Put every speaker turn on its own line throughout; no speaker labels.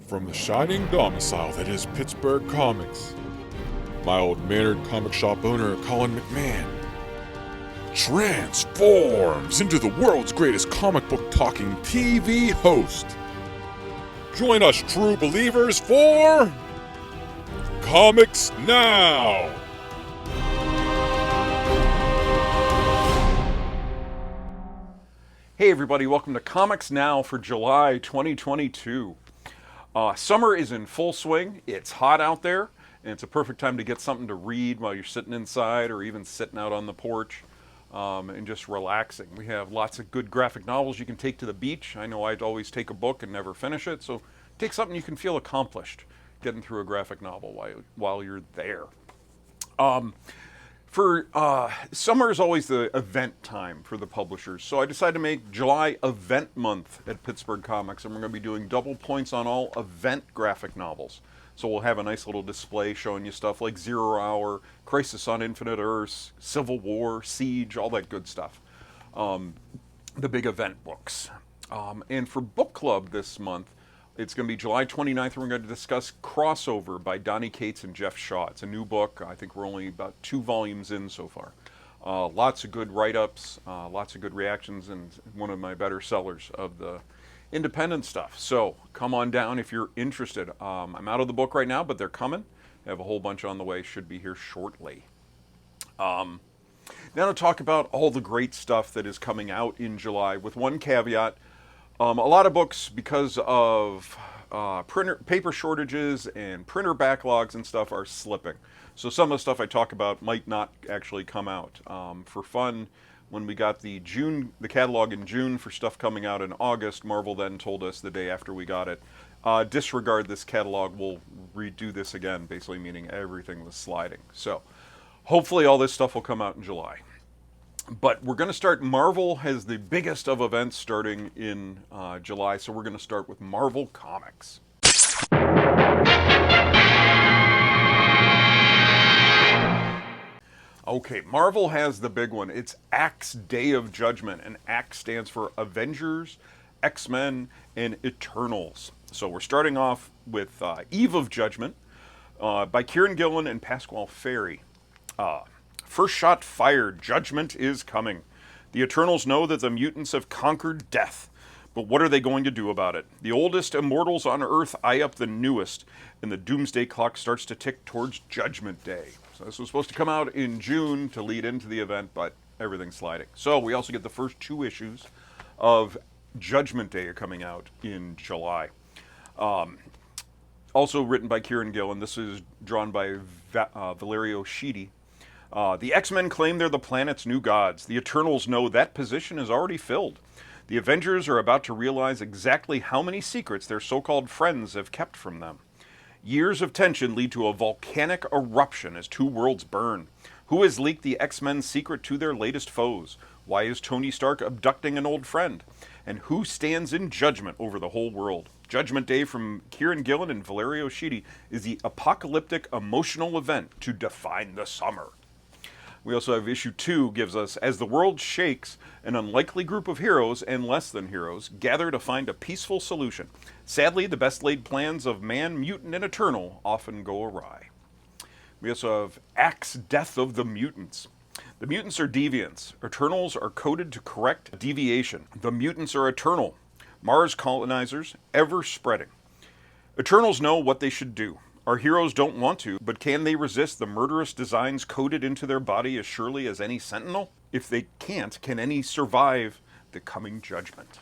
From the shining domicile that is Pittsburgh Comics, my old mannered comic shop owner, Colin McMahon, transforms into the world's greatest comic book talking TV host. Join us, true believers, for Comics Now!
Hey everybody, welcome to Comics Now for July 2022. Summer is in full swing. It's hot out there, and it's a perfect time to get something to read while you're sitting inside or even sitting out on the porch and just relaxing. We have lots of good graphic novels you can take to the beach. I know I'd always take a book and never finish it, so take something you can feel accomplished getting through a graphic novel while you're there. Summer is always the event time for the publishers, so I decided to make July event month at Pittsburgh Comics, and we're going to be doing double points on all event graphic novels. So we'll have a nice little display showing you stuff like Zero Hour, Crisis on Infinite Earths, Civil War, Siege, all that good stuff. The big event books. And for book club this month, it's going to be July 29th, and we're going to discuss Crossover by Donny Cates and Jeff Shaw. It's a new book. I think we're only about 2 volumes in so far. Lots of good write-ups, lots of good reactions, and one of my better sellers of the independent stuff. So come on down if you're interested. I'm out of the book right now, but they're coming. I have a whole bunch on the way, should be here shortly. Now to talk about all the great stuff that is coming out in July, with one caveat. A lot of books, because of paper shortages and printer backlogs and stuff, are slipping. So some of the stuff I talk about might not actually come out. For fun, when we got the catalog in June for stuff coming out in August, Marvel then told us the day after we got it, disregard this catalog, we'll redo this again, basically meaning everything was sliding. So hopefully all this stuff will come out in July. But we're going to start, Marvel has the biggest of events starting in July, so we're going to start with Marvel Comics. Okay, Marvel has the big one. It's Axe Day of Judgment, and Axe stands for Avengers, X-Men, and Eternals. So we're starting off with Eve of Judgment by Kieran Gillen and Pasquale Ferry. First shot fired, judgment is coming. The Eternals know that the mutants have conquered death, but what are they going to do about it? The oldest immortals on Earth eye up the newest, and the doomsday clock starts to tick towards Judgment Day. So this was supposed to come out in June to lead into the event, but everything's sliding. So we also get the first 2 issues of Judgment Day are coming out in July. Also written by Kieran Gillen. This is drawn by Valerio Schiti. The X-Men claim they're the planet's new gods. The Eternals know that position is already filled. The Avengers are about to realize exactly how many secrets their so-called friends have kept from them. Years of tension lead to a volcanic eruption as 2 worlds burn. Who has leaked the X-Men's secret to their latest foes? Why is Tony Stark abducting an old friend? And who stands in judgment over the whole world? Judgment Day from Kieran Gillen and Valerio Schiti is the apocalyptic emotional event to define the summer. We also have issue 2 gives us, as the world shakes, an unlikely group of heroes and less than heroes gather to find a peaceful solution. Sadly, the best laid plans of man, mutant, and eternal often go awry. We also have Axe Death of the Mutants. The mutants are deviants. Eternals are coded to correct deviation. The mutants are eternal. Mars colonizers, ever spreading. Eternals know what they should do. Our heroes don't want to, but can they resist the murderous designs coded into their body as surely as any sentinel? If they can't, can any survive the coming judgment?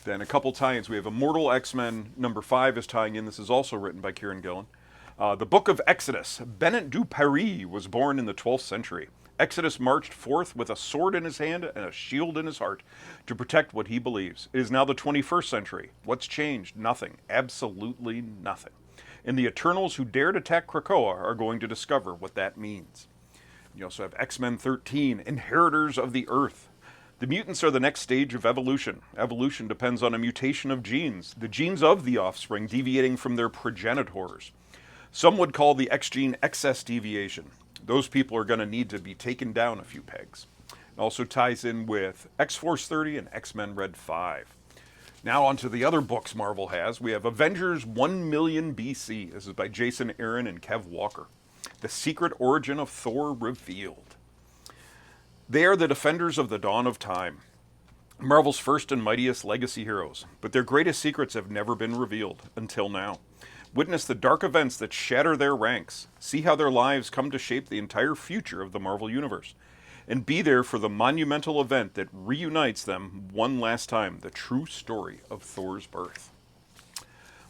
Then a couple tie-ins. We have Immortal X-Men number 5 is tying in. This is also written by Kieran Gillen. The Book of Exodus. Bennett du Paris was born in the 12th century. Exodus marched forth with a sword in his hand and a shield in his heart to protect what he believes. It is now the 21st century. What's changed? Nothing. Absolutely nothing. And the Eternals who dared attack Krakoa are going to discover what that means. You also have X-Men 13, Inheritors of the Earth. The mutants are the next stage of evolution. Evolution depends on a mutation of genes, the genes of the offspring deviating from their progenitors. Some would call the X gene excess deviation. Those people are going to need to be taken down a few pegs. It also ties in with X-Force 30 and X-Men Red 5. Now on to the other books Marvel has. We have Avengers 1 Million BC. This is by Jason Aaron and Kev Walker. The Secret Origin of Thor Revealed. They are the defenders of the dawn of time, Marvel's first and mightiest legacy heroes, but their greatest secrets have never been revealed until now. Witness the dark events that shatter their ranks, see how their lives come to shape the entire future of the Marvel Universe, and be there for the monumental event that reunites them one last time, the true story of Thor's birth.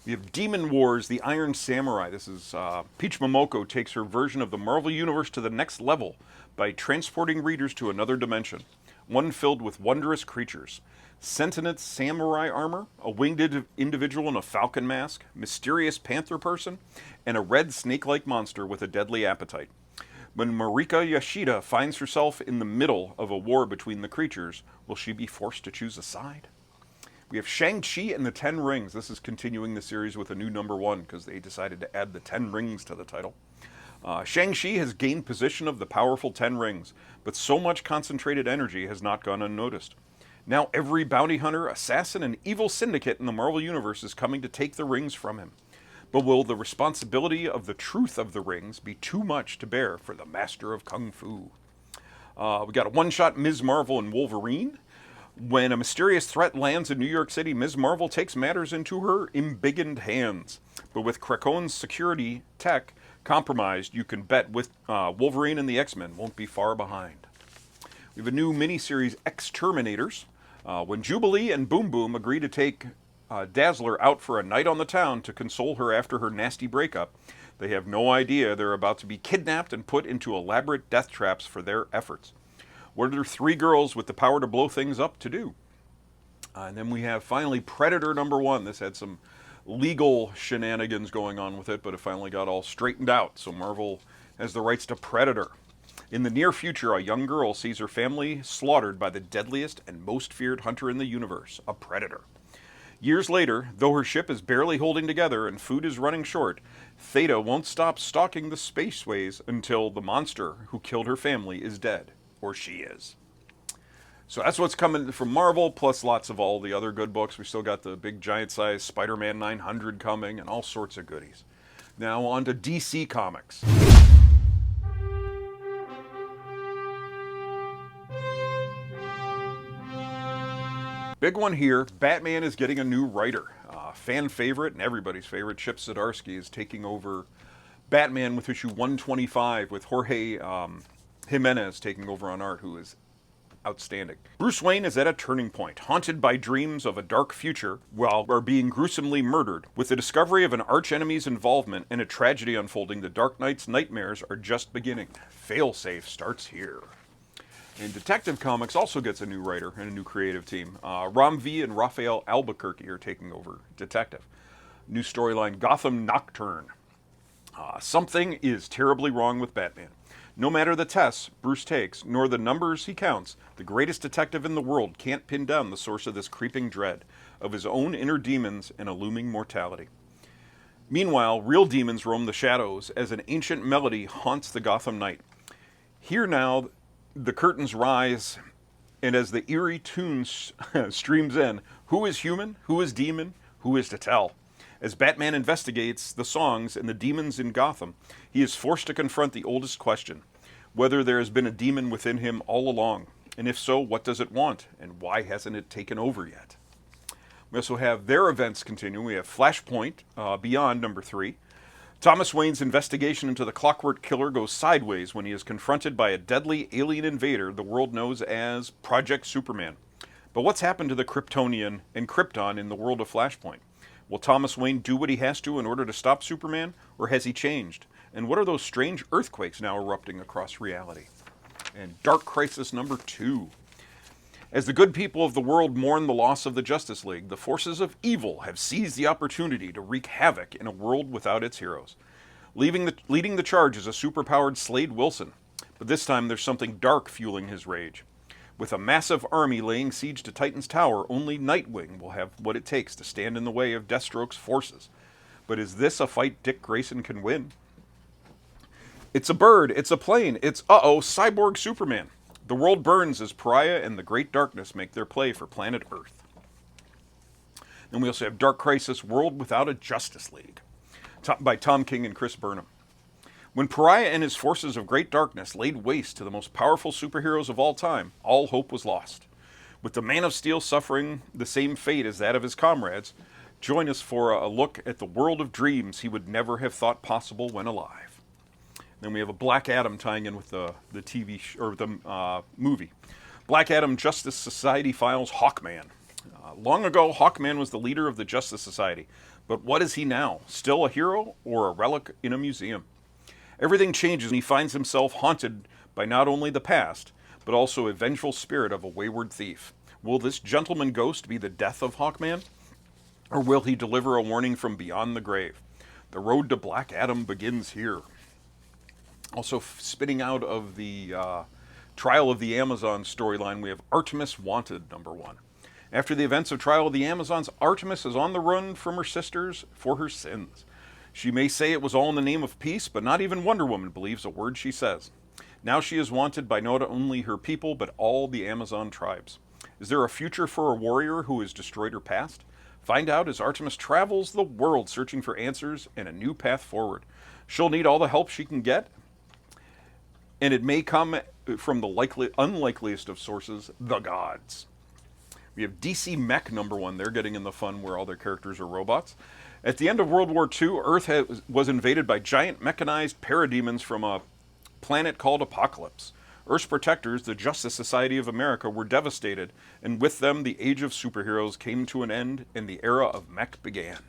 We have Demon Wars, the Iron Samurai. This is Peach Momoko takes her version of the Marvel Universe to the next level by transporting readers to another dimension, one filled with wondrous creatures. Sentient samurai armor, a winged individual in a falcon mask, mysterious panther person, and a red snake-like monster with a deadly appetite. When Marika Yashida finds herself in the middle of a war between the creatures, will she be forced to choose a side? We have Shang-Chi and the Ten Rings. This is continuing the series with a new #1 because they decided to add the 10 rings to the title. Shang-Chi has gained possession of the powerful 10 rings, but so much concentrated energy has not gone unnoticed. Now every bounty hunter, assassin, and evil syndicate in the Marvel Universe is coming to take the rings from him. But will the responsibility of the truth of the rings be too much to bear for the master of Kung Fu? We got a one-shot Ms. Marvel and Wolverine. When a mysterious threat lands in New York City, Ms. Marvel takes matters into her embiggened hands. But with Krakoa's security tech compromised, you can bet with Wolverine and the X-Men won't be far behind. We have a new miniseries, X-Terminators. When Jubilee and Boom Boom agree to take Dazzler out for a night on the town to console her after her nasty breakup, they have no idea they're about to be kidnapped and put into elaborate death traps for their efforts. What are 3 girls with the power to blow things up to do? And then we have finally Predator #1. This had some legal shenanigans going on with it, but it finally got all straightened out. So Marvel has the rights to Predator. In the near future, a young girl sees her family slaughtered by the deadliest and most feared hunter in the universe, a predator. Years later, though her ship is barely holding together and food is running short, Theta won't stop stalking the spaceways until the monster who killed her family is dead. Or she is. So that's what's coming from Marvel, plus lots of all the other good books. We still got the big giant-sized Spider-Man 900 coming and all sorts of goodies. Now on to DC Comics. Big one here, Batman is getting a new writer. Fan favorite and everybody's favorite, Chip Zdarsky, is taking over Batman with issue 125 with Jorge Jimenez taking over on art, who is outstanding. Bruce Wayne is at a turning point, haunted by dreams of a dark future while being gruesomely murdered. With the discovery of an archenemy's involvement and a tragedy unfolding, the Dark Knight's nightmares are just beginning. Failsafe starts here. And Detective Comics also gets a new writer and a new creative team. Ram V and Raphael Albuquerque are taking over Detective. New storyline, Gotham Nocturne. Something is terribly wrong with Batman. No matter the tests Bruce takes, nor the numbers he counts, the greatest detective in the world can't pin down the source of this creeping dread, of his own inner demons and a looming mortality. Meanwhile, real demons roam the shadows as an ancient melody haunts the Gotham night. Here now, the curtains rise, and as the eerie tune streams in, who is human, who is demon, who is to tell? As Batman investigates the songs and the demons in Gotham, he is forced to confront the oldest question, whether there has been a demon within him all along, and if so, what does it want, and why hasn't it taken over yet? We also have their events continuing. We have Flashpoint Beyond #3. Thomas Wayne's investigation into the Clockwork Killer goes sideways when he is confronted by a deadly alien invader the world knows as Project Superman. But what's happened to the Kryptonian and Krypton in the world of Flashpoint? Will Thomas Wayne do what he has to in order to stop Superman, or has he changed? And what are those strange earthquakes now erupting across reality? And Dark Crisis #2. As the good people of the world mourn the loss of the Justice League, the forces of evil have seized the opportunity to wreak havoc in a world without its heroes. Leading the charge is a superpowered Slade Wilson, but this time there's something dark fueling his rage. With a massive army laying siege to Titan's Tower, only Nightwing will have what it takes to stand in the way of Deathstroke's forces. But is this a fight Dick Grayson can win? It's a bird, it's a plane, it's Cyborg Superman. The world burns as Pariah and the Great Darkness make their play for planet Earth. And we also have Dark Crisis: World Without a Justice League by Tom King and Chris Burnham. When Pariah and his forces of great darkness laid waste to the most powerful superheroes of all time, all hope was lost. With the Man of Steel suffering the same fate as that of his comrades, join us for a look at the world of dreams he would never have thought possible when alive. Then we have a Black Adam tying in with the movie. Black Adam Justice Society Files Hawkman. Long ago, Hawkman was the leader of the Justice Society. But what is he now? Still a hero or a relic in a museum? Everything changes and he finds himself haunted by not only the past, but also a vengeful spirit of a wayward thief. Will this gentleman ghost be the death of Hawkman? Or will he deliver a warning from beyond the grave? The road to Black Adam begins here. Also, spinning out of the Trial of the Amazon storyline, we have Artemis Wanted, #1. After the events of Trial of the Amazons, Artemis is on the run from her sisters for her sins. She may say it was all in the name of peace, but not even Wonder Woman believes a word she says. Now she is wanted by not only her people, but all the Amazon tribes. Is there a future for a warrior who has destroyed her past? Find out as Artemis travels the world searching for answers and a new path forward. She'll need all the help she can get, and it may come from the unlikeliest of sources, the gods. We have DC Mech #1. They're getting in the fun where all their characters are robots. At the end of World War II, Earth was invaded by giant mechanized parademons from a planet called Apocalypse. Earth's protectors, the Justice Society of America, were devastated, and with them the age of superheroes came to an end and the era of mech began.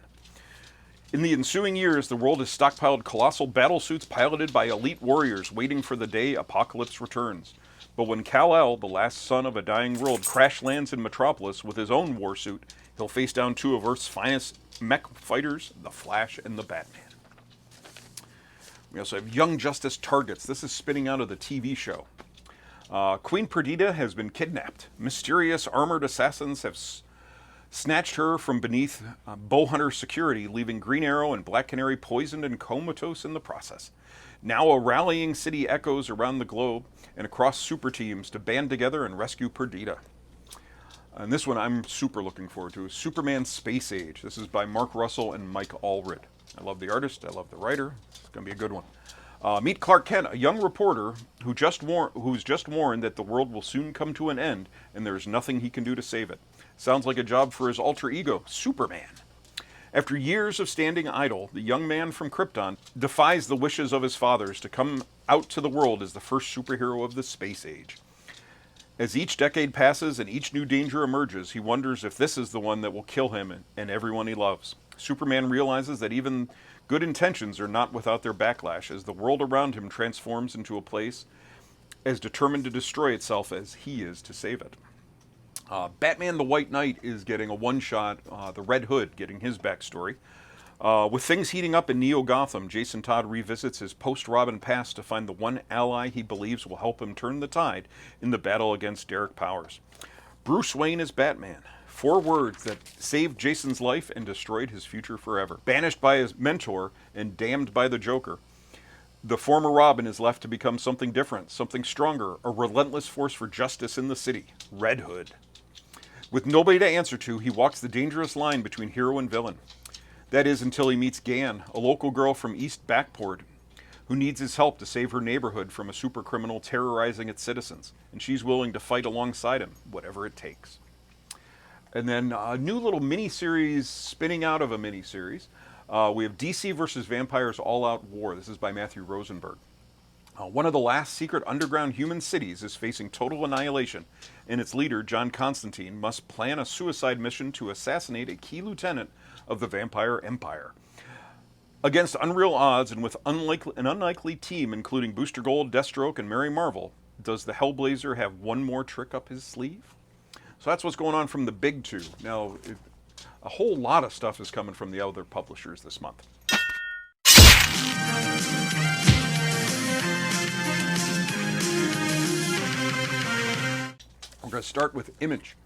In the ensuing years, the world has stockpiled colossal battlesuits piloted by elite warriors waiting for the day Apocalypse returns. But when Kal-El, the last son of a dying world, crash lands in Metropolis with his own warsuit, he'll face down two of Earth's finest mech fighters, the Flash and the Batman. We also have Young Justice Targets. This is spinning out of the TV show. Queen Perdita has been kidnapped. Mysterious armored assassins have snatched her from beneath Bowhunter security, leaving Green Arrow and Black Canary poisoned and comatose in the process. Now a rallying city echoes around the globe and across super teams to band together and rescue Perdita. And this one I'm super looking forward to is Superman Space Age. This is by Mark Russell and Mike Allred. I love the artist, I love the writer. It's going to be a good one. Meet Clark Kent, a young reporter who's just warned that the world will soon come to an end and there's nothing he can do to save it. Sounds like a job for his alter ego, Superman. After years of standing idle, the young man from Krypton defies the wishes of his fathers to come out to the world as the first superhero of the space age. As each decade passes and each new danger emerges, he wonders if this is the one that will kill him and everyone he loves. Superman realizes that even good intentions are not without their backlash as the world around him transforms into a place as determined to destroy itself as he is to save it. Batman the White Knight is getting a one-shot, the Red Hood getting his backstory. With things heating up in Neo-Gotham, Jason Todd revisits his post-Robin past to find the one ally he believes will help him turn the tide in the battle against Derek Powers. Bruce Wayne is Batman. 4 words that saved Jason's life and destroyed his future forever. Banished by his mentor and damned by the Joker, the former Robin is left to become something different, something stronger, a relentless force for justice in the city, Red Hood. With nobody to answer to, he walks the dangerous line between hero and villain. That is until he meets Gan, a local girl from East Backport, who needs his help to save her neighborhood from a super criminal terrorizing its citizens, and she's willing to fight alongside him, whatever it takes. And then a new little mini-series spinning out of a mini-series. We have DC vs. Vampires All-Out War. This is by Matthew Rosenberg. One of the last secret underground human cities is facing total annihilation, and its leader, John Constantine, must plan a suicide mission to assassinate a key lieutenant of the Vampire Empire. Against unreal odds and with an unlikely team including Booster Gold, Deathstroke, and Mary Marvel, does the Hellblazer have one more trick up his sleeve? So that's what's going on from the big two. Now, a whole lot of stuff is coming from the other publishers this month. We're going to start with Image.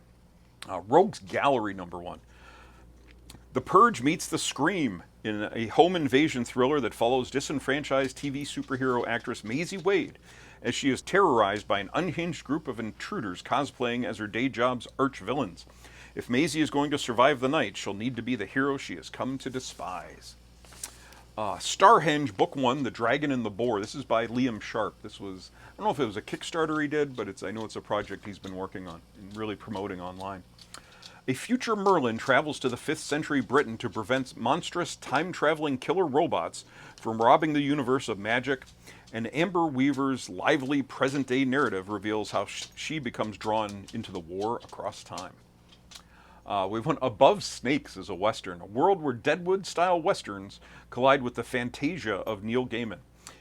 Rogues Gallery #1. The Purge meets The Scream in a home invasion thriller that follows disenfranchised TV superhero actress Maisie Wade as she is terrorized by an unhinged group of intruders cosplaying as her day job's arch-villains. If Maisie is going to survive the night, she'll need to be the hero she has come to despise. Starhenge, Book 1, The Dragon and the Boar. This is by Liam Sharp. This was, I don't know if it was a Kickstarter he did, but I know it's a project he's been working on and really promoting online. A future Merlin travels to the 5th century Britain to prevent monstrous time-traveling killer robots from robbing the universe of magic, and Amber Weaver's lively present-day narrative reveals how she becomes drawn into the war across time. We went Above Snakes as a Western, a world where Deadwood-style Westerns collide with the fantasia of Neil Gaiman.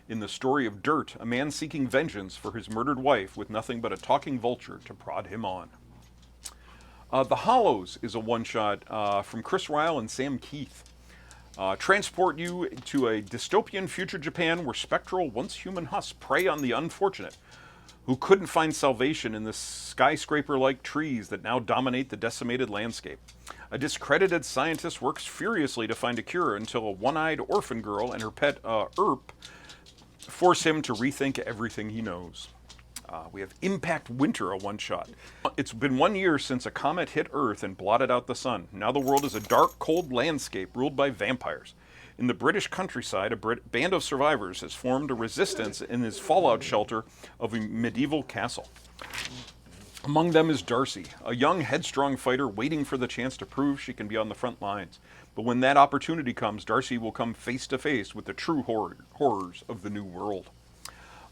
In the story of Dirt, a man seeking vengeance for his murdered wife with nothing but a talking vulture to prod him on. The Hollows is a one-shot from Chris Ryle and Sam Keith. Transport you to a dystopian future Japan where spectral, once-human husks prey on the unfortunate, who couldn't find salvation in the skyscraper-like trees that now dominate the decimated landscape. A discredited scientist works furiously to find a cure until a one-eyed orphan girl and her pet, Earp, force him to rethink everything he knows. We have Impact Winter, a one-shot. It's been 1 year since a comet hit Earth and blotted out the sun. Now the world is a dark, cold landscape ruled by vampires. In the British countryside, a band of survivors has formed a resistance in his fallout shelter of a medieval castle. Among them is Darcy, a young, headstrong fighter waiting for the chance to prove she can be on the front lines. But when that opportunity comes, Darcy will come face to face with the true horrors of the New World.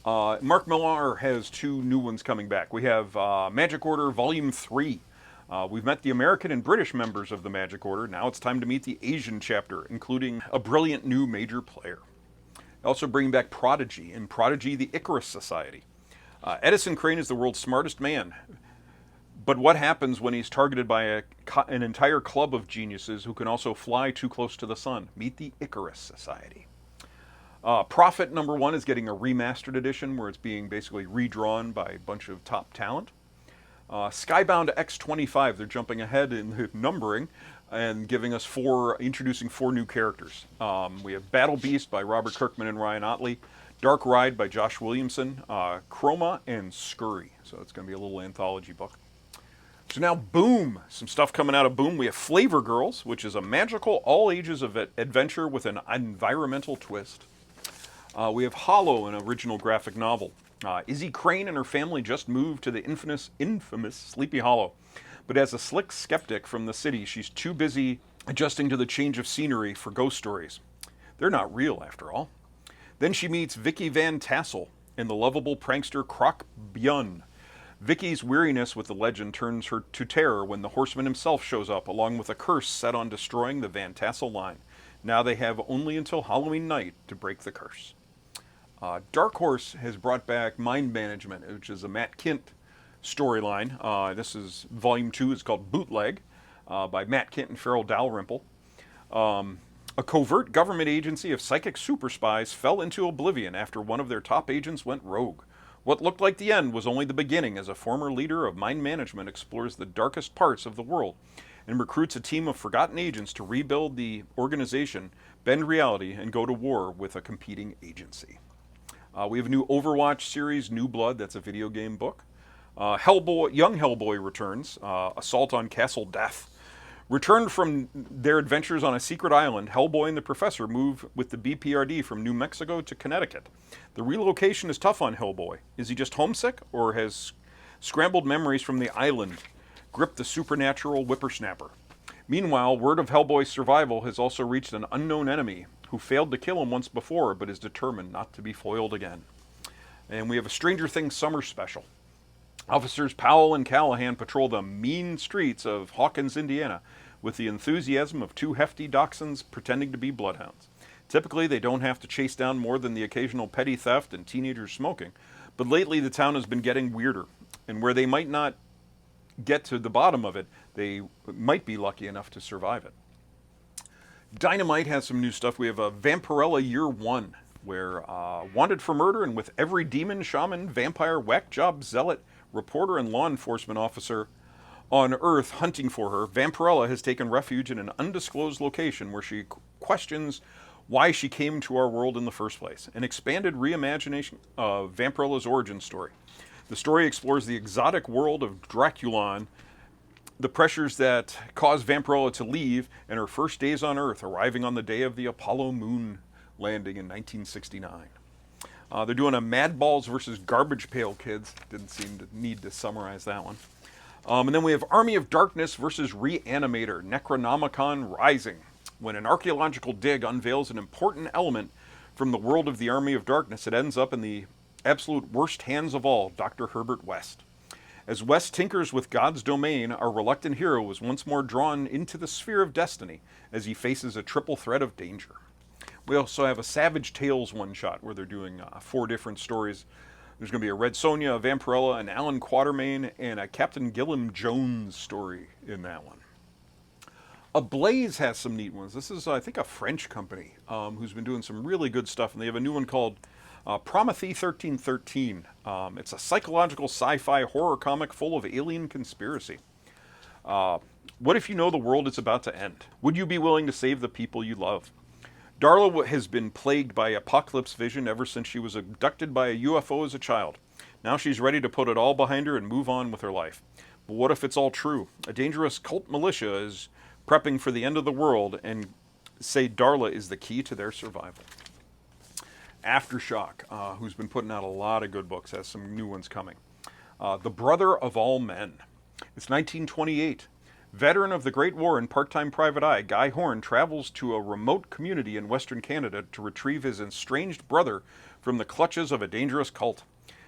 Mark Millar has 2 new ones coming back. We have Magic Order Volume 3. We've met the American and British members of the Magic Order. Now it's time to meet the Asian chapter, including a brilliant new major player. Also bringing back Prodigy, and Prodigy the Icarus Society. Edison Crane is the world's smartest man. But what happens when he's targeted by an entire club of geniuses who can also fly too close to the sun? Meet the Icarus Society. Prophet #1 is getting a remastered edition where it's being basically redrawn by a bunch of top talent. Skybound X25, they're jumping ahead in the numbering and giving us introducing 4 new characters. We have Battle Beast by Robert Kirkman and Ryan Ottley, Dark Ride by Josh Williamson, Chroma, and Scurry. So it's going to be a little anthology book. So now Boom, some stuff coming out of Boom. We have Flavor Girls, which is a magical all ages of adventure with an environmental twist. We have Hollow, an original graphic novel. Izzy Crane and her family just moved to the infamous Sleepy Hollow. But as a slick skeptic from the city, she's too busy adjusting to the change of scenery for ghost stories. They're not real, after all. Then she meets Vicky Van Tassel and the lovable prankster Croc Byun. Vicky's weariness with the legend turns her to terror when the horseman himself shows up, along with a curse set on destroying the Van Tassel line. Now they have only until Halloween night to break the curse. Dark Horse has brought back Mind Management, which is a Matt Kindt storyline. This is Volume 2. It's called Bootleg by Matt Kindt and Farrell Dalrymple. A covert government agency of psychic super spies fell into oblivion after one of their top agents went rogue. What looked like the end was only the beginning, as a former leader of Mind Management explores the darkest parts of the world and recruits a team of forgotten agents to rebuild the organization, bend reality, and go to war with a competing agency. We have a new Overwatch series, New Blood. That's a video game book. Young Hellboy returns. Assault on Castle Death. Returned from their adventures on a secret island, Hellboy and the Professor move with the BPRD from New Mexico to Connecticut. The relocation is tough on Hellboy. Is he just homesick, or has scrambled memories from the island gripped the supernatural whippersnapper? Meanwhile, word of Hellboy's survival has also reached an unknown enemy who failed to kill him once before but is determined not to be foiled again. And we have a Stranger Things summer special. Officers Powell and Callahan patrol the mean streets of Hawkins, Indiana, with the enthusiasm of 2 hefty dachshunds pretending to be bloodhounds. Typically, they don't have to chase down more than the occasional petty theft and teenagers smoking, but lately the town has been getting weirder, and where they might not get to the bottom of it, they might be lucky enough to survive it. Dynamite has some new stuff. We have a Vampirella Year 1, where wanted for murder and with every demon, shaman, vampire, whack job, zealot, reporter, and law enforcement officer on Earth hunting for her, Vampirella has taken refuge in an undisclosed location where she questions why she came to our world in the first place. An expanded reimagination of Vampirella's origin story. The story explores the exotic world of Draculon the pressures that cause Vampirella to leave, and her first days on Earth, arriving on the day of the Apollo moon landing in 1969. They're doing a Mad Balls versus Garbage Pail Kids. Didn't seem to need to summarize that one. And then we have Army of Darkness versus Reanimator, Necronomicon Rising. When an archaeological dig unveils an important element from the world of the Army of Darkness, it ends up in the absolute worst hands of all, Dr. Herbert West. As West tinkers with God's domain, our reluctant hero is once more drawn into the sphere of destiny as he faces a triple threat of danger. We also have a Savage Tales one-shot where they're doing 4 different stories. There's going to be a Red Sonja, a Vampirella, an Alan Quatermain, and a Captain Gilliam Jones story in that one. Ablaze has some neat ones. This is, I think, a French company who's been doing some really good stuff, and they have a new one called Promethe 1313. It's a psychological sci-fi horror comic full of alien conspiracy. What if you know the world is about to end? Would you be willing to save the people you love? Darla has been plagued by apocalypse vision ever since she was abducted by a UFO as a child. Now she's ready to put it all behind her and move on with her life. But what if it's all true? A dangerous cult militia is prepping for the end of the world and say Darla is the key to their survival. Aftershock, who's been putting out a lot of good books, has some new ones coming. The Brother of All Men. It's 1928. Veteran of the Great War and part-time private eye, Guy Horn travels to a remote community in Western Canada to retrieve his estranged brother from the clutches of a dangerous cult.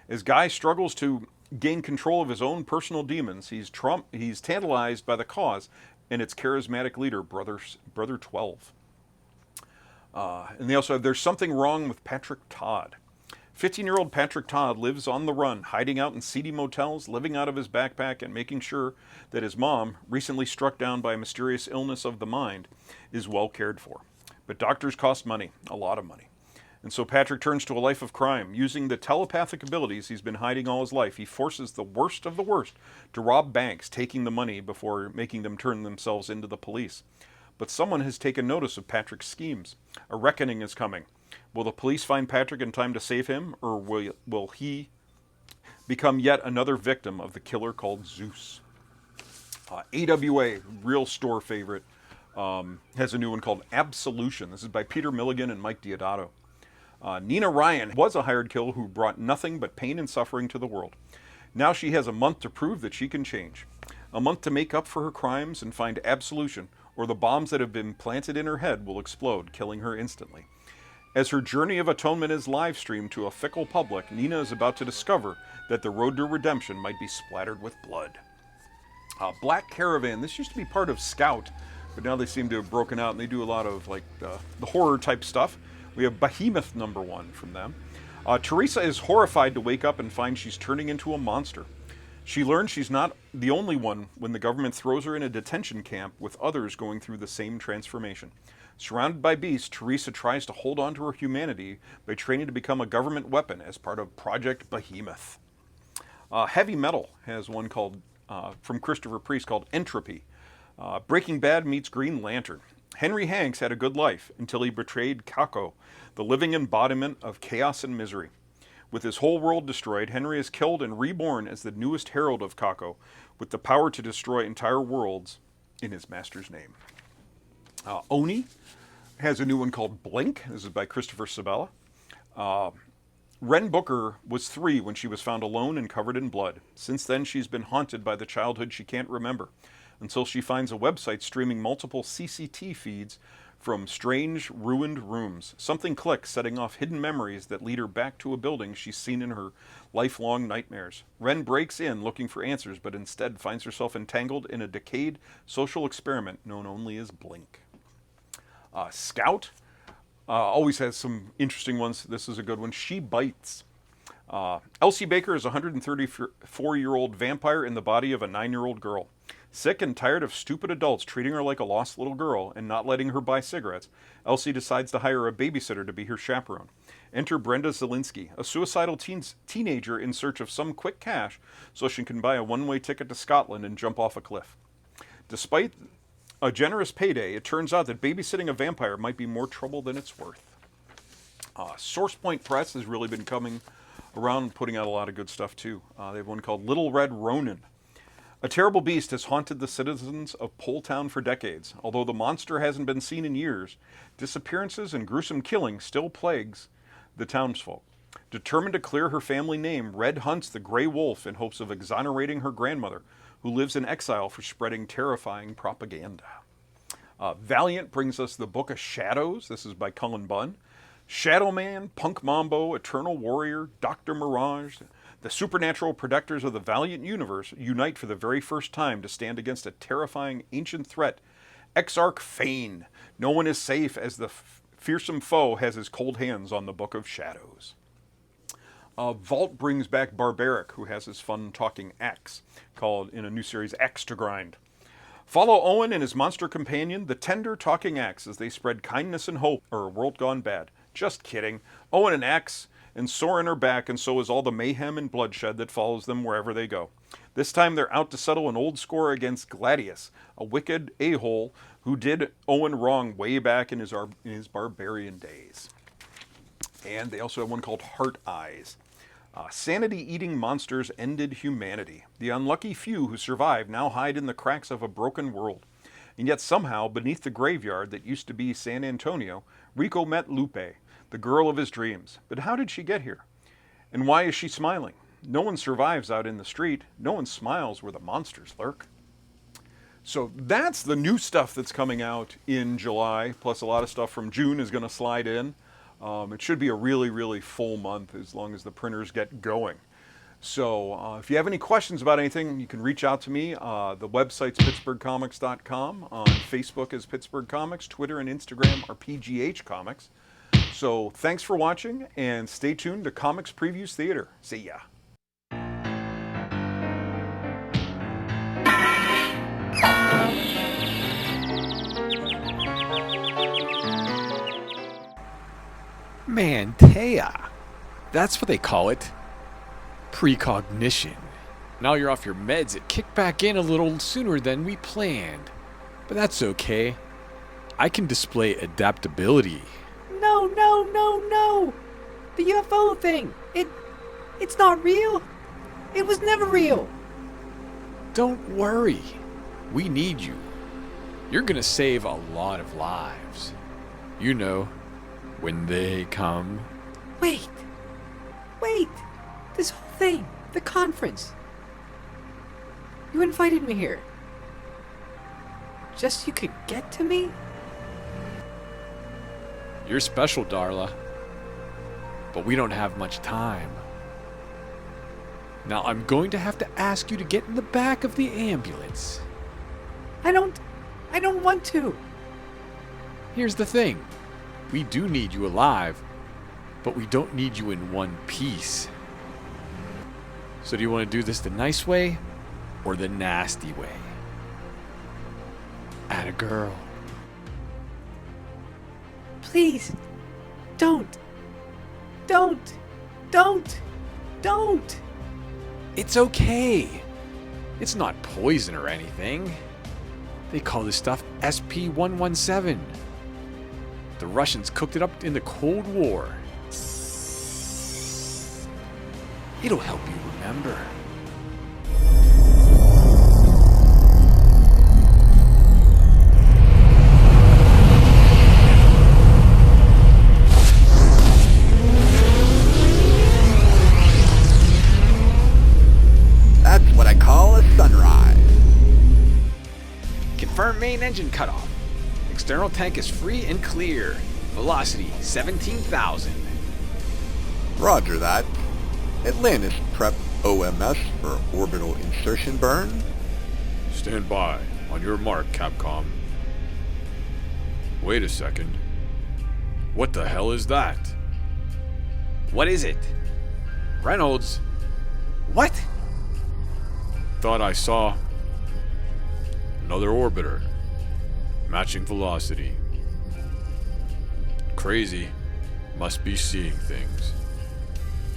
As Guy struggles to gain control of his own personal demons, he's tantalized by the cause and its charismatic leader, Brother 12. And they also have There's Something Wrong with Patrick Todd. 15-year-old Patrick Todd lives on the run, hiding out in seedy motels, living out of his backpack, and making sure that his mom, recently struck down by a mysterious illness of the mind, is well cared for. But doctors cost money, a lot of money. And so Patrick turns to a life of crime. Using the telepathic abilities he's been hiding all his life, he forces the worst of the worst to rob banks, taking the money before making them turn themselves into the police. But someone has taken notice of Patrick's schemes. A reckoning is coming. Will the police find Patrick in time to save him, or will he become yet another victim of the killer called Zeus? AWA, real store favorite, has a new one called Absolution. This is by Peter Milligan and Mike Diodato. Nina Ryan was a hired killer who brought nothing but pain and suffering to the world. Now she has a month to prove that she can change. A month to make up for her crimes and find absolution, or the bombs that have been planted in her head will explode, killing her instantly. As her journey of atonement is live-streamed to a fickle public, Nina is about to discover that the road to redemption might be splattered with blood. Black Caravan. This used to be part of Scout, but now they seem to have broken out, and they do a lot of like the horror-type stuff. We have Behemoth #1 from them. Teresa is horrified to wake up and find she's turning into a monster. She learns she's not the only one when the government throws her in a detention camp with others going through the same transformation. Surrounded by beasts, Teresa tries to hold on to her humanity by training to become a government weapon as part of Project Behemoth. Heavy Metal has one called from Christopher Priest called Entropy. Breaking Bad meets Green Lantern. Henry Hanks had a good life until he betrayed Kako, the living embodiment of chaos and misery. With his whole world destroyed, Henry is killed and reborn as the newest herald of Kako, with the power to destroy entire worlds in his master's name. Oni has a new one called Blink. This is by Christopher Sabella. Wren Booker was 3 when she was found alone and covered in blood. Since then, she's been haunted by the childhood she can't remember, until she finds a website streaming multiple CCT feeds from strange, ruined rooms. Something clicks, setting off hidden memories that lead her back to a building she's seen in her lifelong nightmares. Wren breaks in looking for answers, but instead finds herself entangled in a decayed social experiment known only as Blink. Scout always has some interesting ones. This is a good one. She Bites. Elsie Baker is a 134-year-old vampire in the body of a 9-year-old girl. Sick and tired of stupid adults treating her like a lost little girl and not letting her buy cigarettes, Elsie decides to hire a babysitter to be her chaperone. Enter Brenda Zielinski, a suicidal teenager in search of some quick cash so she can buy a one-way ticket to Scotland and jump off a cliff. Despite a generous payday, it turns out that babysitting a vampire might be more trouble than it's worth. SourcePoint Press has really been coming around and putting out a lot of good stuff too. They have one called Little Red Ronin. A terrible beast has haunted the citizens of Poletown for decades. Although the monster hasn't been seen in years, disappearances and gruesome killing still plagues the townsfolk. Determined to clear her family name, Red hunts the Grey Wolf in hopes of exonerating her grandmother, who lives in exile for spreading terrifying propaganda. Valiant brings us the Book of Shadows. This is by Cullen Bunn. Shadow Man, Punk Mambo, Eternal Warrior, Dr. Mirage, the supernatural protectors of the Valiant universe unite for the very first time to stand against a terrifying ancient threat, Exarch Fane. No one is safe as the fearsome foe has his cold hands on the Book of Shadows. Vault brings back Barbaric, who has his fun talking axe, called in a new series Axe to Grind. Follow Owen and his monster companion, the tender talking axe, as they spread kindness and hope for a world gone bad. Just kidding. Owen and Axe and Soren are back, and so is all the mayhem and bloodshed that follows them wherever they go. This time they're out to settle an old score against Gladius, a wicked a-hole who did Owen wrong way back in his barbarian days. And they also have one called Heart Eyes. Sanity-eating monsters ended humanity. The unlucky few who survived now hide in the cracks of a broken world. And yet somehow, beneath the graveyard that used to be San Antonio, Rico met Lupe, the girl of his dreams. But how did she get here? And why is she smiling? No one survives out in the street. No one smiles where the monsters lurk. So that's the new stuff that's coming out in July, plus a lot of stuff from June is going to slide in. It should be a really, really full month as long as the printers get going. So if you have any questions about anything, you can reach out to me. The website's pittsburghcomics.com. On Facebook is Pittsburgh Comics. Twitter and Instagram are PGH Comics. So thanks for watching, and stay tuned to Comics Previews Theater. See ya.
Mantea. That's what they call it. Precognition. Now you're off your meds. It kicked back in a little sooner than we planned. But that's okay. I can display adaptability.
No. The UFO thing. It's not real. It was never real.
Don't worry. We need you. You're gonna save a lot of lives. You know, when they come.
Wait. This whole thing. The conference. You invited me here. Just so you could get to me?
You're special, Darla. But we don't have much time. Now I'm going to have to ask you to get in the back of the ambulance.
I don't want to.
Here's the thing. We do need you alive, but we don't need you in one piece. So do you want to do this the nice way or the nasty way? Atta girl.
Please. Don't.
It's okay. It's not poison or anything. They call this stuff SP-117. The Russians cooked it up in the Cold War. It'll help you remember.
That's what I call a sunrise.
Confirm main engine cutoff. External tank is free and clear. Velocity 17,000.
Roger that. Atlantis prep OMS for orbital insertion burn.
Stand by. On your mark, Capcom. Wait a second. What the hell is that? What is it? Reynolds. What? Thought I saw another orbiter. Matching velocity. Crazy. Must be seeing things.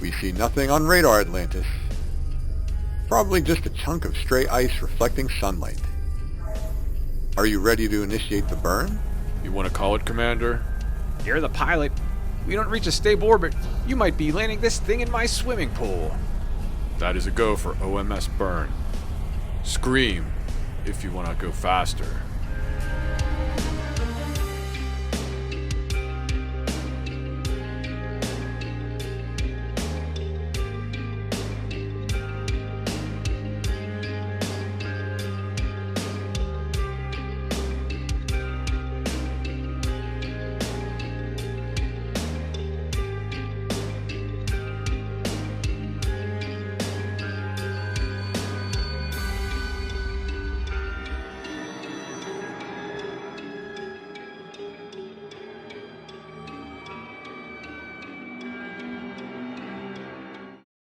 We see nothing on radar, Atlantis. Probably just a chunk of stray ice reflecting sunlight. Are you ready to initiate the burn?
You want to call it, Commander? You're the pilot. We don't reach a stable orbit. You might be landing this thing in my swimming pool. That is a go for OMS burn. Scream if you want to go faster.